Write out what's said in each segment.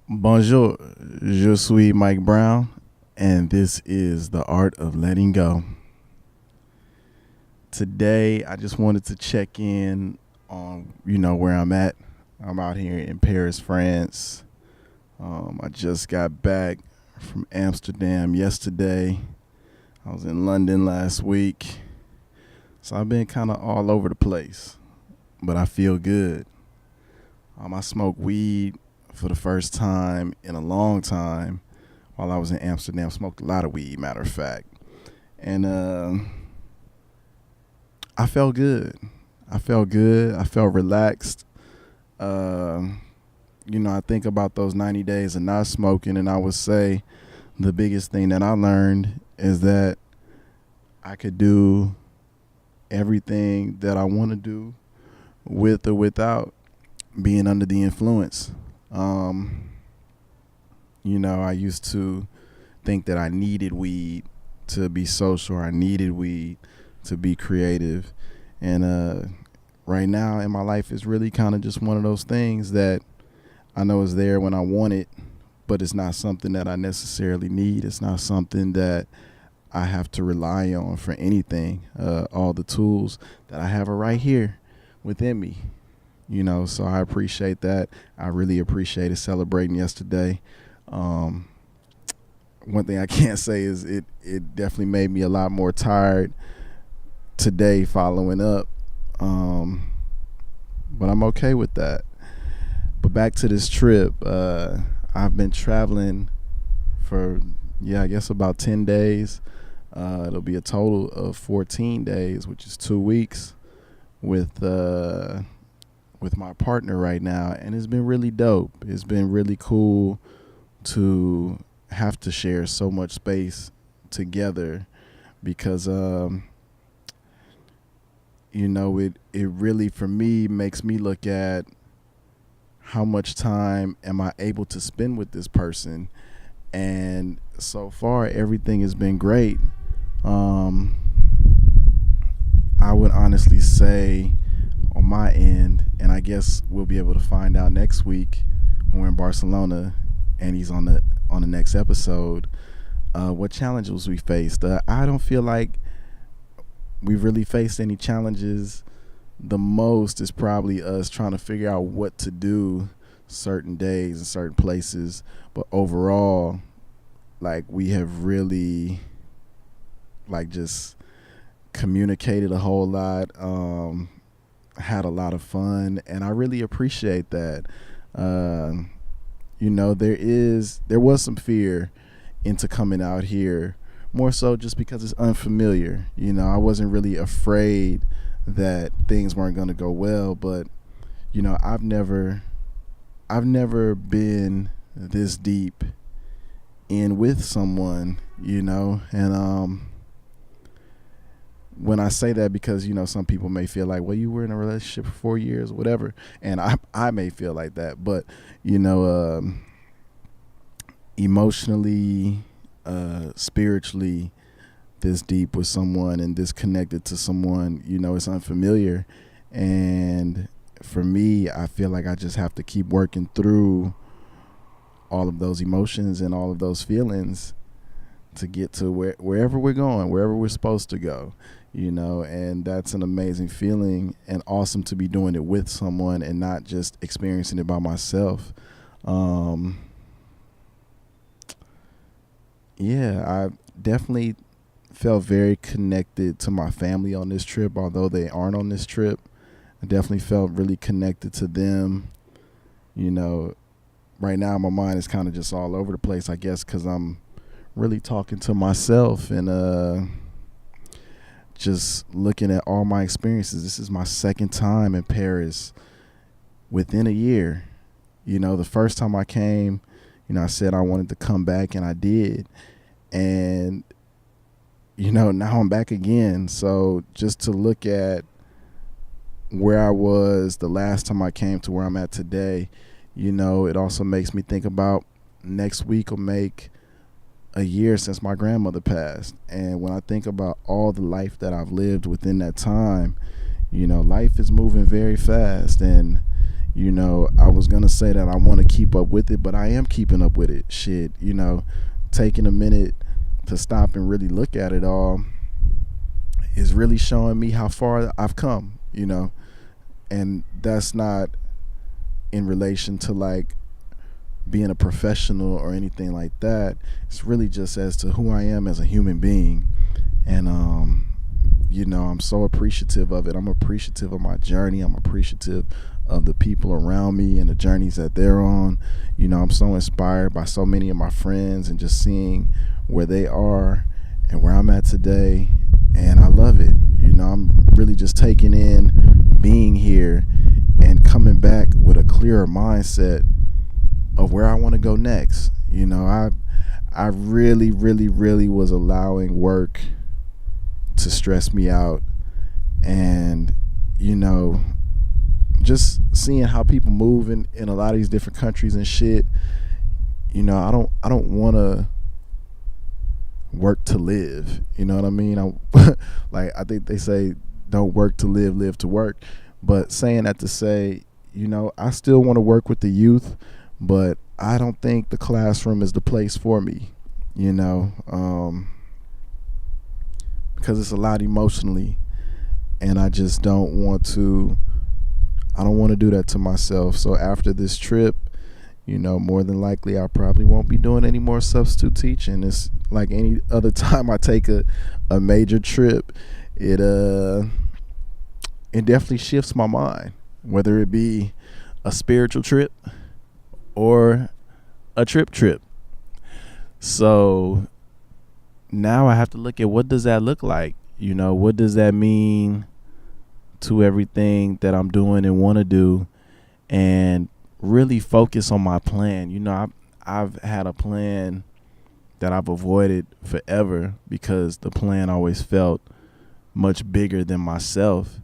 Bonjour, je suis Mike Brown, and this is The Art of Letting Go. Today, I just wanted to check in on, where I'm at. I'm out here in Paris, France. I just got back from Amsterdam yesterday. I was in London last week. So I've been kind of all over the place, but I feel good. I smoked weed for the first time in a long time while I was in Amsterdam. Smoked a lot of weed, matter of fact. And I felt good. I felt relaxed. I think about those 90 days of not smoking, and I would say the biggest thing that I learned is that I could do everything that I want to do with or without being under the influence. I used to think that I needed weed to be social. I needed weed to be creative. And right now in my life, it's really kind of just one of those things that I know is there when I want it, but it's not something that I necessarily need. It's not something that I have to rely on for anything. All the tools that I have are right here within me. So I appreciate that. I really appreciated celebrating yesterday. One thing I can't say is it definitely made me a lot more tired today following up. But I'm okay with that. But back to this trip, I've been traveling for, I guess about 10 days. It'll be a total of 14 days, which is 2 weeks with my partner right now, and it's been really dope. It's been really cool to have to share so much space together because it really, for me, makes me look at how much time am I able to spend with this person. And so far everything has been great. I would honestly say on my end, and I guess we'll be able to find out next week when we're in Barcelona and he's on the next episode, what challenges we faced. I don't feel like we've really faced any challenges. The most is probably us trying to figure out what to do certain days and certain places. But overall, we have really just communicated a whole lot, had a lot of fun, and I really appreciate that. There was some fear into coming out here, more so just because it's unfamiliar. I wasn't really afraid that things weren't going to go well, but I've never been this deep in with someone, and when I say that, because some people may feel like, well, you were in a relationship for 4 years, whatever, and I may feel like that, but emotionally, spiritually, this deep with someone and this connected to someone, it's unfamiliar. And for me, I feel like I just have to keep working through all of those emotions and all of those feelings to get to wherever we're going, wherever we're supposed to go, and that's an amazing feeling and awesome to be doing it with someone and not just experiencing it by myself. I definitely felt very connected to my family on this trip, although they aren't on this trip. I definitely felt really connected to them. Right now my mind is kind of just all over the place, I guess, because I'm really talking to myself and just looking at all my experiences. This is my second time in Paris within a year. The first time I came, I said I wanted to come back, and I did. And now I'm back again. So just to look at where I was the last time I came to where I'm at today, it also makes me think about next week will make a year since my grandmother passed. And when I think about all the life that I've lived within that time, life is moving very fast. And, I was gonna say that I want to keep up with it, but I am keeping up with it. Shit, taking a minute to stop and really look at it all is really showing me how far I've come. And that's not in relation to like being a professional or anything like that. It's really just as to who I am as a human being. And I'm so appreciative of it. I'm appreciative of my journey. I'm appreciative of the people around me and the journeys that they're on. I'm so inspired by so many of my friends and just seeing where they are and where I'm at today. And I love it. I'm really just taking in being here and coming back with a clearer mindset of where I want to go next. I really, really, really was allowing work to stress me out, and just seeing how people move in a lot of these different countries and shit. I don't want to work to live. You know what I mean? I think they say don't work to live, live to work. But saying that to say, I still want to work with the youth, but I don't think the classroom is the place for me. Because it's a lot emotionally, and I just don't want to do that to myself. So after this trip, more than likely I probably won't be doing any more substitute teaching. It's like any other time I take a major trip, it definitely shifts my mind, whether it be a spiritual trip or a trip. So now I have to look at what does that look like? What does that mean to everything that I'm doing and want to do, and really focus on my plan. I've had a plan that I've avoided forever because the plan always felt much bigger than myself.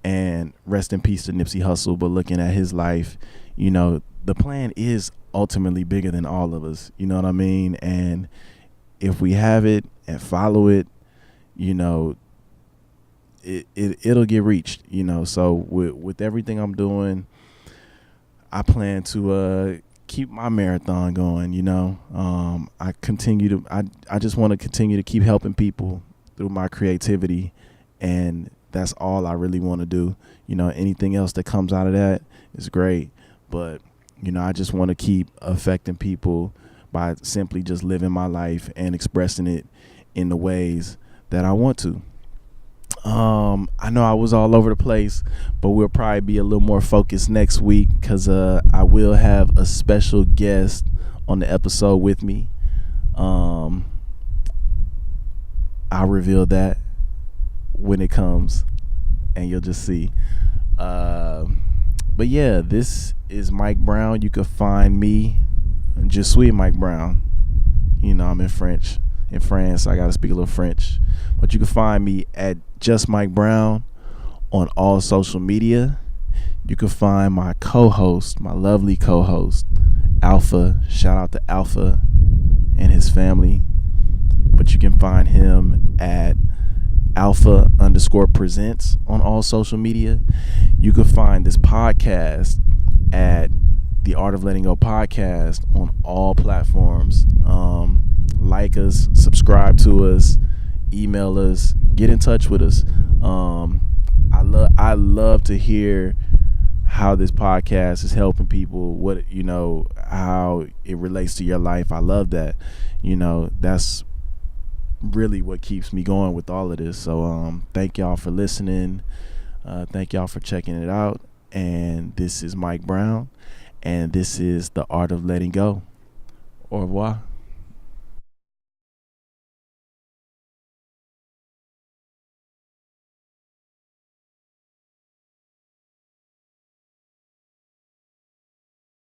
And rest in peace to Nipsey Hussle, but looking at his life, the plan is ultimately bigger than all of us. You know what I mean? And if we have it and follow it, it'll get reached. So with everything I'm doing, I plan to keep my marathon going. I just want to continue to keep helping people through my creativity, and that's all I really want to do. Anything else that comes out of that is great, but I just want to keep affecting people by simply just living my life and expressing it in the ways that I want to. I know I was all over the place, but we'll probably be a little more focused next week because I will have a special guest on the episode with me. I'll reveal that when it comes, and you'll just see. But yeah, this is Mike Brown. You can find me, Je suis Mike Brown. I'm in France. I gotta speak a little French, but you can find me at Just Mike Brown on all social media. You can find my co-host, my lovely co-host, Alfpha. Shout out to Alfpha and his family. But you can find him at Alpha_presents on all social media. You can find this podcast at the Art of Letting Go podcast on all platforms. Like us, subscribe to us, email us, get in touch with us. I love to hear how this podcast is helping people, how it relates to your life. I love that. That's really what keeps me going with all of this. So thank y'all for listening. Thank y'all for checking it out. And this is Mike Brown, and this is The Art of Letting Go. Au revoir.